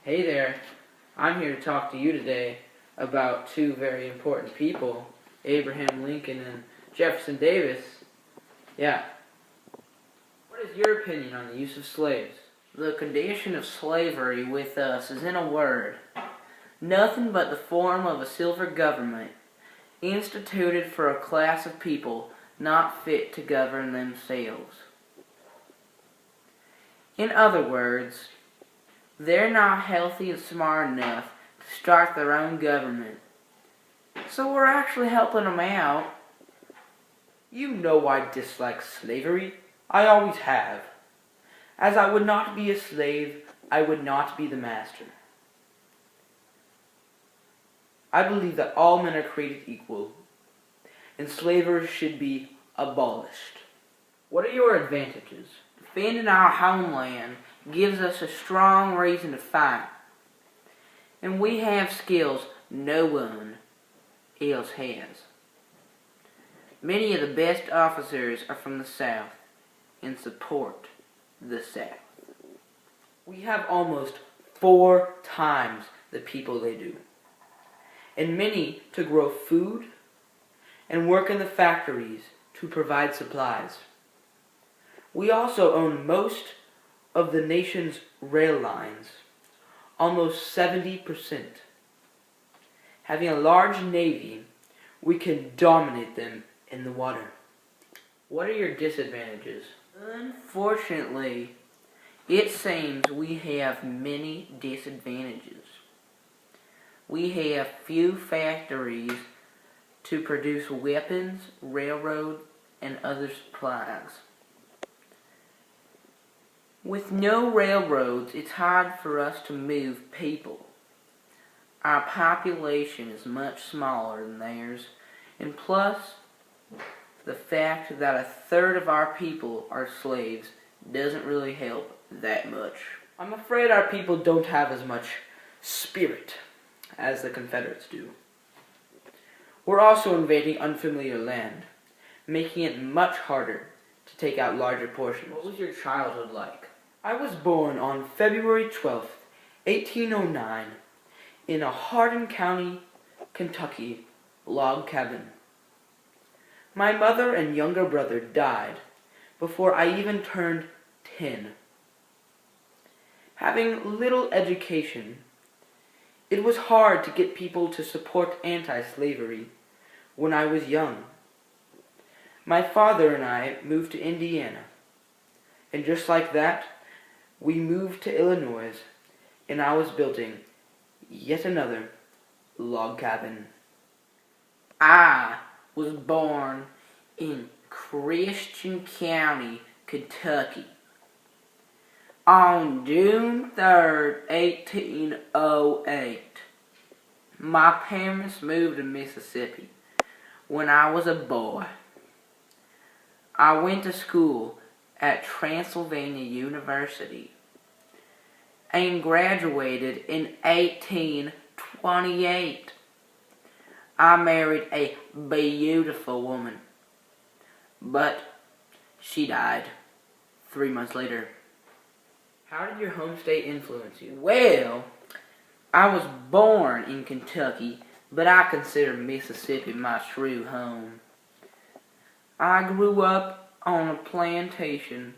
Hey there, I'm here to talk to you today about two very important people, Abraham Lincoln and Jefferson Davis. Yeah. What is your opinion on the use of slaves? The condition of slavery with us is, in a word, nothing but the form of a silver government, instituted for a class of people not fit to govern themselves. In other words, they're not healthy and smart enough to start their own government. So we're actually helping them out. You know I dislike slavery. I always have. As I would not be a slave, I would not be the master. I believe that all men are created equal, and slavery should be abolished. What are your advantages? Defending our homeland gives us a strong reason to fight, and we have skills no one else has. Many of the best officers are from the South and support the South. We have almost 4 times the people they do, and many to grow food and work in the factories to provide supplies. We also own most of the nation's rail lines, almost 70%. Having a large navy, we can dominate them in the water. What are your disadvantages? Unfortunately, it seems we have many disadvantages. We have few factories to produce weapons, railroad, and other supplies. With no railroads, it's hard for us to move people. Our population is much smaller than theirs, and plus, the fact that 1/3 of our people are slaves doesn't really help that much. I'm afraid our people don't have as much spirit as the Confederates do. We're also invading unfamiliar land, making it much harder to take out larger portions. What was your childhood like? I was born on February 12th, 1809, in a Hardin County, Kentucky, log cabin. My mother and younger brother died before I even turned 10. Having little education, it was hard to get people to support anti-slavery when I was young. My father and I moved to Indiana, and just like that, we moved to Illinois, and I was building yet another log cabin. I was born in Christian County, Kentucky, on June 3rd, 1808. My parents moved to Mississippi when I was a boy. I went to school at Transylvania University and graduated in 1828. I married a beautiful woman, but she died 3 months later. How did your home state influence you? Well, I was born in Kentucky, but I consider Mississippi my true home. I grew up on a plantation,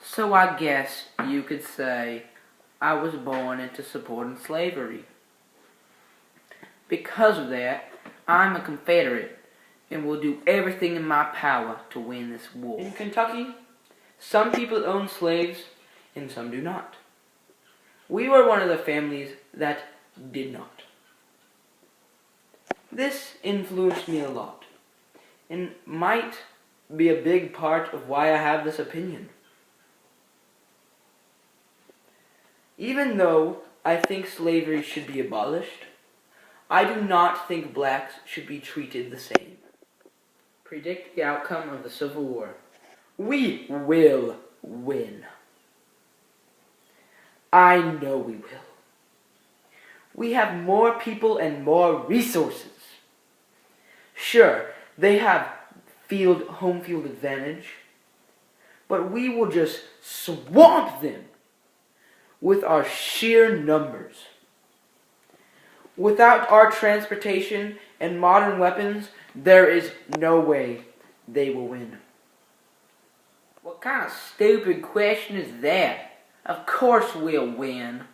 so I guess you could say I was born into supporting slavery. Because of that, I'm a Confederate and will do everything in my power to win this war. In Kentucky, some people own slaves and some do not. We were one of the families that did not. This influenced me a lot and might be a big part of why I have this opinion. Even though I think slavery should be abolished, I do not think blacks should be treated the same. Predict the outcome of the Civil War. We will win. I know we will. We have more people and more resources. Sure, they have home field advantage, but we will just swamp them with our sheer numbers. Without our transportation and modern weapons, there is no way they will win. What kind of stupid question is that? Of course we'll win.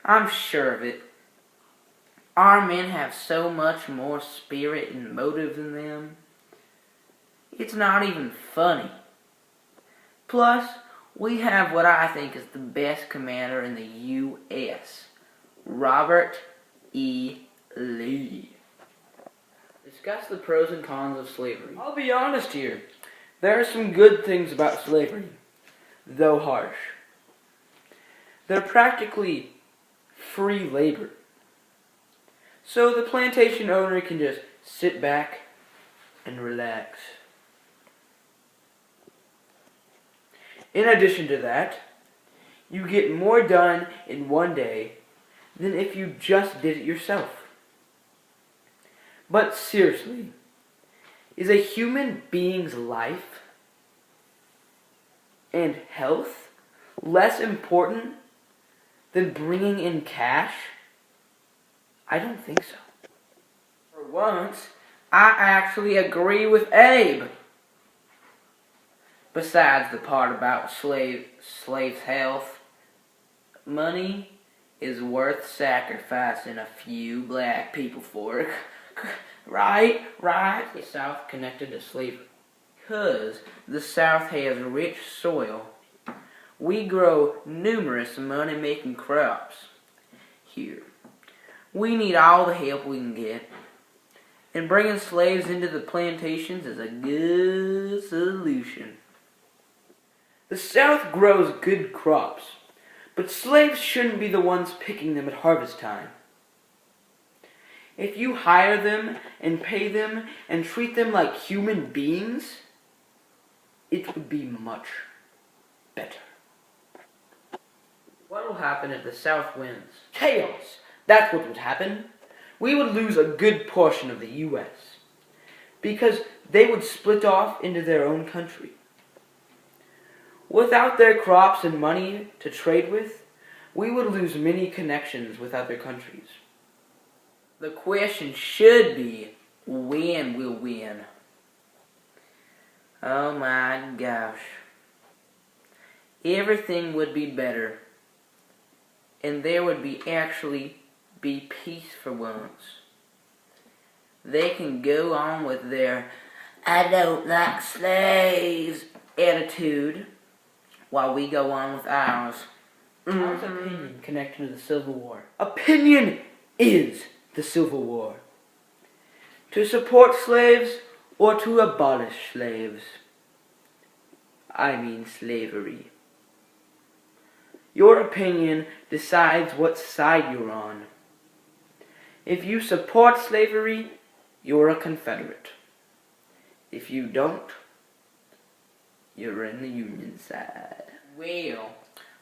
I'm sure of it. Our men have so much more spirit and motive than them. It's not even funny. Plus, we have what I think is the best commander in the U.S., Robert E. Lee. Discuss the pros and cons of slavery. I'll be honest here. There are some good things about slavery, though harsh. They're practically free labor. So the plantation owner can just sit back and relax. In addition to that, you get more done in one day than if you just did it yourself. But seriously, is a human being's life and health less important than bringing in cash? I don't think so. For once, I actually agree with Abe. Besides the part about slaves' health, money is worth sacrificing a few black people for. Right? The South connected to slavery. Because the South has rich soil, we grow numerous money-making crops here. We need all the help we can get, and bringing slaves into the plantations is a good solution. The South grows good crops, but slaves shouldn't be the ones picking them at harvest time. If you hire them and pay them and treat them like human beings, it would be much better. What will happen if the South wins? Chaos! That's what would happen. We would lose a good portion of the U.S. because they would split off into their own country. Without their crops and money to trade with, we would lose many connections with other countries. The question should be, when we'll win. Oh my gosh. Everything would be better. And there would actually be peace for once. They can go on with their "I don't like slaves" attitude while we go on with ours. How's opinion connected to the Civil War? Opinion is the Civil War. To support slaves or to abolish slaves. I mean slavery. Your opinion decides what side you're on. If you support slavery, you're a Confederate. If you don't, you're in the Union side. Well,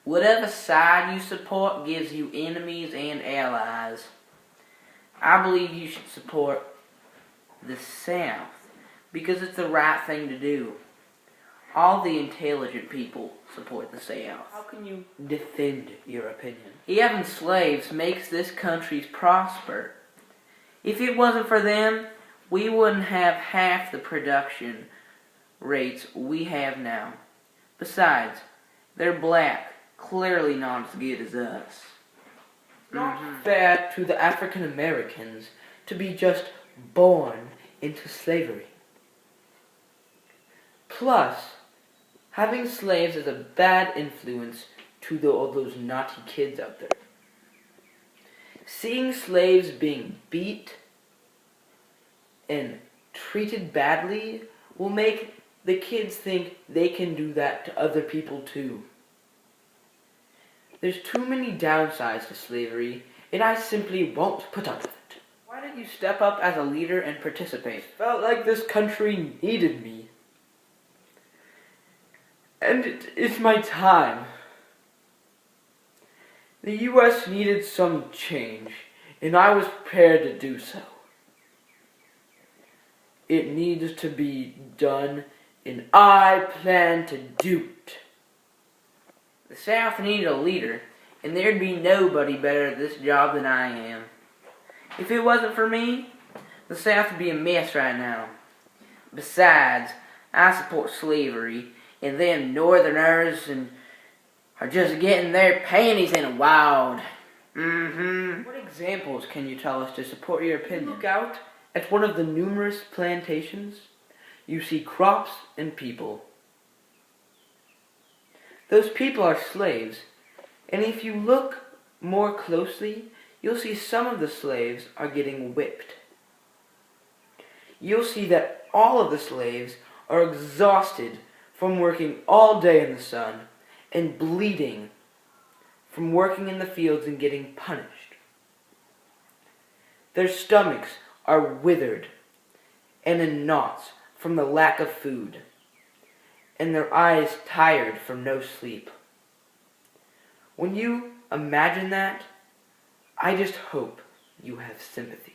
whatever side you support gives you enemies and allies. I believe you should support the South because it's the right thing to do. All the intelligent people support the South. How can you defend your opinion? Having slaves makes this country prosper. If it wasn't for them, we wouldn't have half the production rates we have now. Besides, they're black, clearly not as good as us. Not fair to the African Americans to be just born into slavery. Plus, having slaves is a bad influence to all those naughty kids out there. Seeing slaves being beat and treated badly will make the kids think they can do that to other people too. There's too many downsides to slavery, and I simply won't put up with it. Why didn't you step up as a leader and participate? Felt like this country needed me. And it's my time. The U.S. needed some change, and I was prepared to do so. It needs to be done, and I plan to do it. The South needed a leader, and there'd be nobody better at this job than I am. If it wasn't for me, the South would be a mess right now. Besides, I support slavery, and them Northerners are just getting their panties in a wad. What examples can you tell us to support your opinion? Look out at one of the numerous plantations. You see crops and people. Those people are slaves, and if you look more closely, you'll see some of the slaves are getting whipped. You'll see that all of the slaves are exhausted from working all day in the sun and bleeding from working in the fields and getting punished. Their stomachs are withered and in knots from the lack of food, and their eyes tired from no sleep. When you imagine that, I just hope you have sympathy.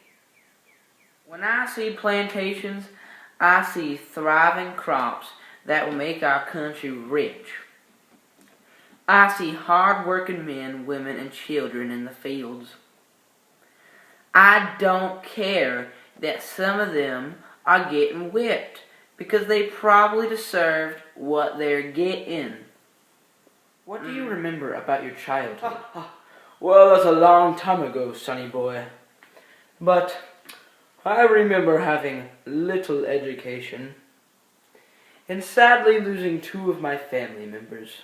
When I see plantations, I see thriving crops that will make our country rich. I see hard-working men, women, and children in the fields. I don't care that some of them are getting whipped because they probably deserved what they're getting. What do you remember about your childhood? Well, that's a long time ago, sonny boy. But I remember having little education and sadly losing 2 of my family members.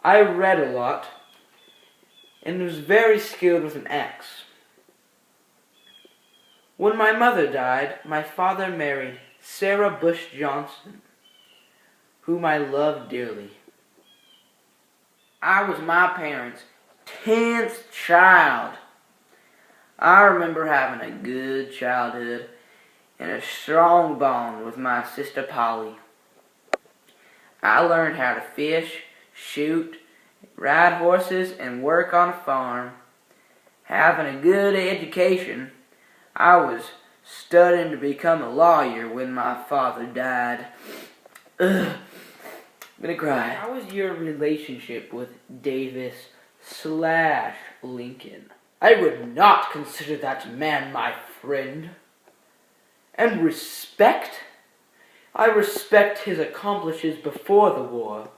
I read a lot and was very skilled with an axe. When my mother died, my father married Sarah Bush Johnson, whom I loved dearly. I was my parents' 10th child. I remember having a good childhood and a strong bond with my sister Polly. I learned how to fish, shoot, ride horses, and work on a farm. Having a good education, I was studying to become a lawyer when my father died. I'm gonna cry. How was your relationship with Davis / Lincoln? I would not consider that man my friend. And respect? I respect his accomplishments before the war.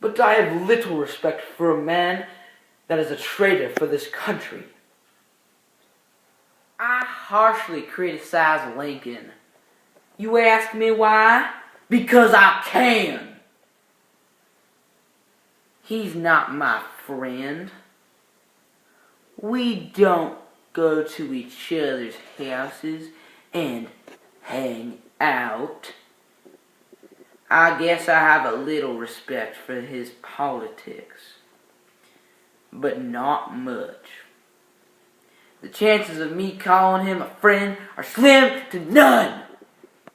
But I have little respect for a man that is a traitor for this country. I harshly criticize Lincoln. You ask me why? Because I can. He's not my friend. We don't go to each other's houses and hang out. I guess I have a little respect for his politics, but not much. The chances of me calling him a friend are slim to none.